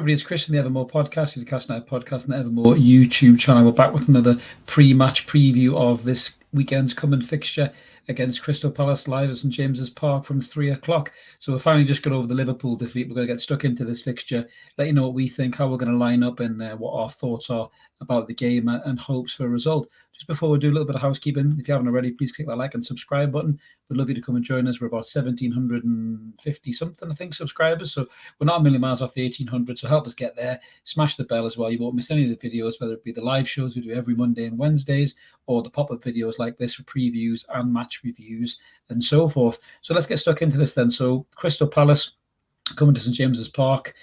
everybody, it's Chris from the Evermore podcast, the Newcastle United podcast, and the Evermore YouTube channel. We're back with another pre-match preview of this weekend's coming fixture against Crystal Palace live at St James's Park from 3 o'clock. So we're finally just got over the Liverpool defeat. We're going to get stuck into this fixture, let you know what we think, how we're going to line up, and what our thoughts are about the game and hopes for a result. Just before we do a little bit of housekeeping, if you haven't already, please click that like and subscribe button. We'd love you to come and join us. We're about 1,750 something, I think, subscribers. So we're not a million miles off the 1,800. So help us get there. Smash the bell as well. You won't miss any of the videos, whether it be the live shows we do every Monday and Wednesdays, or the pop-up videos like this for previews and match reviews and so forth. So let's get stuck into this then. So Crystal Palace coming to St James's Park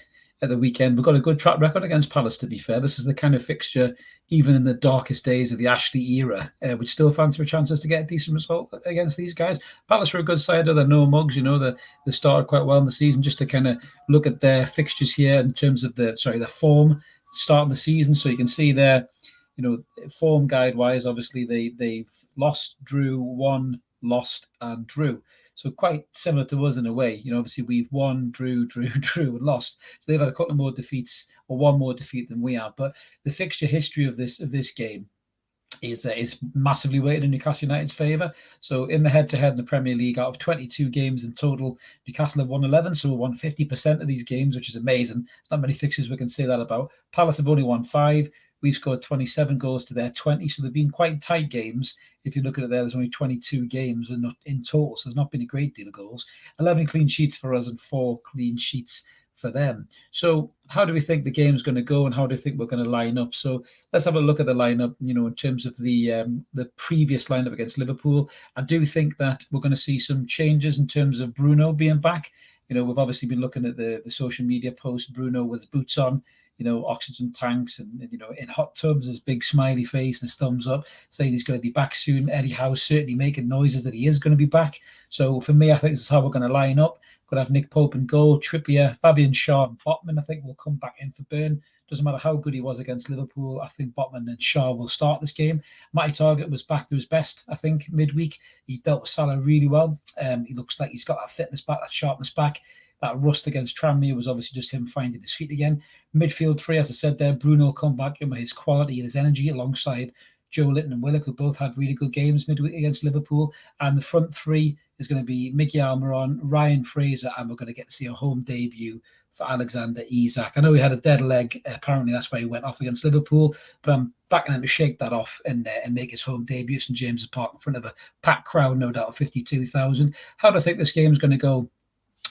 at the weekend. We've got a good track record against Palace, to be fair. This is the kind of fixture, even in the darkest days of the Ashley era, we'd still fancy for chances to get a decent result against these guys. Palace are a good side, they're no mugs, they started quite well in the season. Just to kind of look at their fixtures here in terms of their form starting the season. So you can see there, form guide-wise, obviously they've lost, drew, won, lost, and drew. So quite similar to us in a way. Obviously we've won, drew, and lost. So they've had a couple more defeats, or one more defeat than we have. But the fixture history of this game is massively weighted in Newcastle United's favour. So in the head-to-head in the Premier League, out of 22 games in total, Newcastle have won 11. So we won 50% of these games, which is amazing. There's not many fixtures we can say that about. Palace have only won 5. We've scored 27 goals to their 20, so they've been quite tight games. If you look at it there's only 22 games in total, so there's not been a great deal of goals. 11 clean sheets for us and 4 clean sheets for them. So how do we think the game's going to go, and how do you think we're going to line up? So let's have a look at the lineup, in terms of the previous lineup against Liverpool. I do think that we're going to see some changes in terms of Bruno being back. We've obviously been looking at the social media post, Bruno with boots on, oxygen tanks and, in hot tubs, his big smiley face and his thumbs up, saying he's going to be back soon. Eddie Howe certainly making noises that he is going to be back. So for me, I think this is how we're going to line up. Going to have Nick Pope in goal, Trippier, Fabian Schär and Botman, I think, will come back in for Burn. Doesn't matter how good he was against Liverpool. I think Botman and Schär will start this game. Matty Targett was back to his best, I think, midweek. He dealt with Salah really well. He looks like he's got that fitness back, that sharpness back. That rust against Tranmere was obviously just him finding his feet again. Midfield 3, as I said there, Bruno will come back in with his quality and his energy alongside Joe Linton and Willock, who both had really good games midweek against Liverpool. And the front 3 is going to be Miguel Almiron, Ryan Fraser, and we're going to get to see a home debut for Alexander Isak. I know he had a dead leg. Apparently that's why he went off against Liverpool, but I'm backing him to shake that off and make his home debut at St James's Park in front of a packed crowd, no doubt, 52,000. How do I think this game's going to go?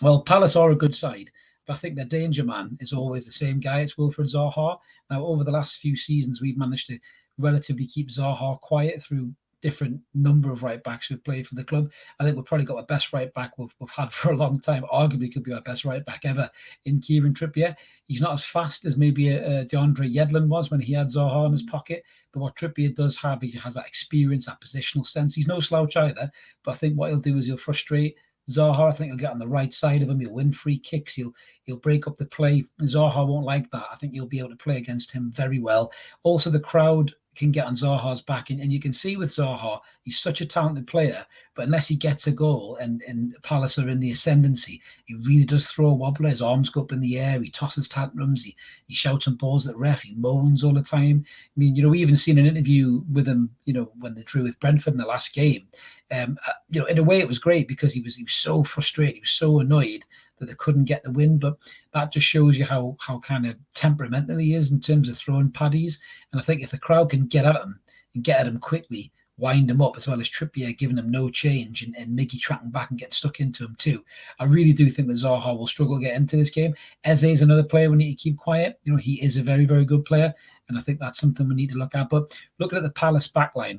Well, Palace are a good side, but I think their danger man is always the same guy. It's Wilfried Zaha. Now, over the last few seasons, we've managed to relatively keep Zaha quiet through different number of right-backs who've played for the club. I think we've probably got the best right-back we've had for a long time. Arguably could be our best right-back ever in Kieran Trippier. He's not as fast as maybe DeAndre Yedlin was when he had Zaha in his pocket, but what Trippier does have, he has that experience, that positional sense. He's no slouch either, but I think what he'll do is he'll frustrate Zaha. I think he'll get on the right side of him. He'll win free kicks. He'll break up the play. Zaha won't like that. I think you'll be able to play against him very well. Also, the crowd can get on Zaha's back. And you can see with Zaha, he's such a talented player, but unless he gets a goal and Palace are in the ascendancy, he really does throw a wobbler. His arms go up in the air. He tosses tantrums. He shouts and balls at the ref. He moans all the time. I mean, we even seen an interview with him, when they drew with Brentford in the last game. In a way it was great because he was so frustrated. He was so annoyed that they couldn't get the win, but that just shows you how kind of temperamental he is in terms of throwing paddies. And I think if the crowd can get at him and get at him quickly, wind him up, as well as Trippier giving him no change and Miggy tracking back and getting stuck into him too, I really do think that Zaha will struggle to get into this game. Eze is another player we need to keep quiet. He is a very, very good player, and I think that's something we need to look at. But looking at the Palace backline,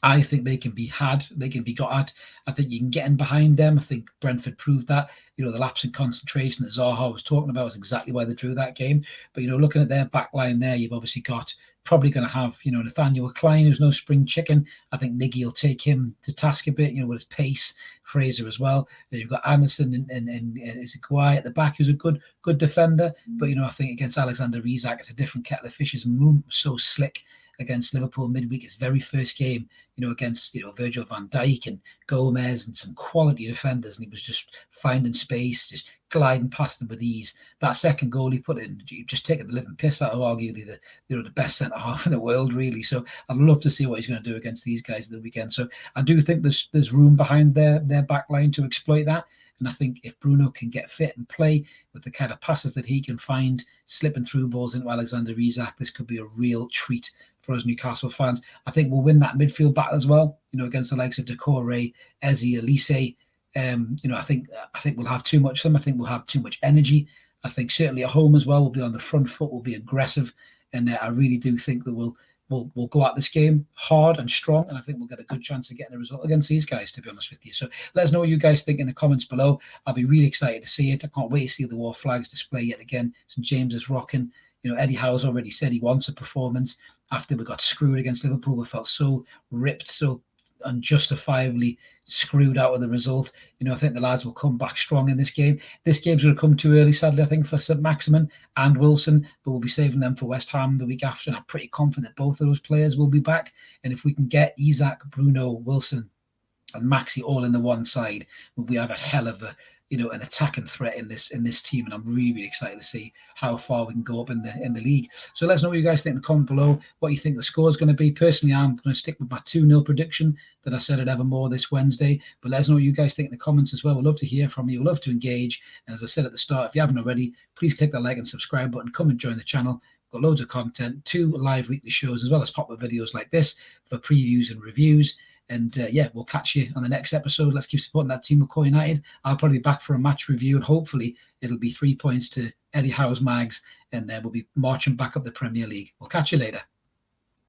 I think they can be had. They can be got at. I think you can get in behind them. I think Brentford proved that. The lapse in concentration that Zaha was talking about is exactly why they drew that game. But, looking at their back line there, you've obviously got probably going to have, Nathaniel Klein, who's no spring chicken. I think Miggy will take him to task a bit, with his pace. Fraser as well. Then you've got Anderson and is it Kawhi at the back, who's a good defender. But, I think against Alexander Isak, it's a different kettle of fish. His movement was so slick against Liverpool midweek, his very first game, against, Virgil van Dijk and Gomez and some quality defenders, and he was just finding space, just gliding past them with ease. That second goal he put in, you've just taken the living piss out of arguably the best centre-half in the world, really. So I'd love to see what he's going to do against these guys at the weekend. So I do think there's room behind their back line to exploit that. And I think if Bruno can get fit and play with the kind of passes that he can find, slipping through balls into Alexander Isak, this could be a real treat for us Newcastle fans. I think we'll win that midfield battle as well, against the likes of Decore, Eze, Elise. I think we'll have too much of them. I think we'll have too much energy. I think certainly at home as well, we'll be on the front foot, we'll be aggressive. And I really do think that we'll go at this game hard and strong, and I think we'll get a good chance of getting a result against these guys, to be honest with you. So let us know what you guys think in the comments below. I'll be really excited to see it. I can't wait to see the War Flags display yet again. St James is rocking. Eddie Howe's already said he wants a performance after we got screwed against Liverpool. We felt so ripped, so unjustifiably screwed out of the result. I think the lads will come back strong in this game. This game's going to come too early, sadly, I think, for St Maximin and Wilson, but we'll be saving them for West Ham the week after, and I'm pretty confident both of those players will be back. And if we can get Isak, Bruno, Wilson and Maxi all in the one side, we have a hell of an attacking threat in this team, and I'm really, really excited to see how far we can go up in the league. So let us know what you guys think in the comment below, what you think the score is going to be. Personally, I'm going to stick with my 2-0 prediction that I said at Evermore this Wednesday, but let us know what you guys think in the comments as well. We'd love to hear from you. We'd love to engage, and as I said at the start, if you haven't already, please click the like and subscribe button. Come and join the channel. We've got loads of content, 2 live weekly shows, as well as pop-up videos like this for previews and reviews. And we'll catch you on the next episode. Let's keep supporting that team of Core United. I'll probably be back for a match review, and hopefully it'll be 3 points to Eddie Howe's Mags, and we'll be marching back up the Premier League. We'll catch you later.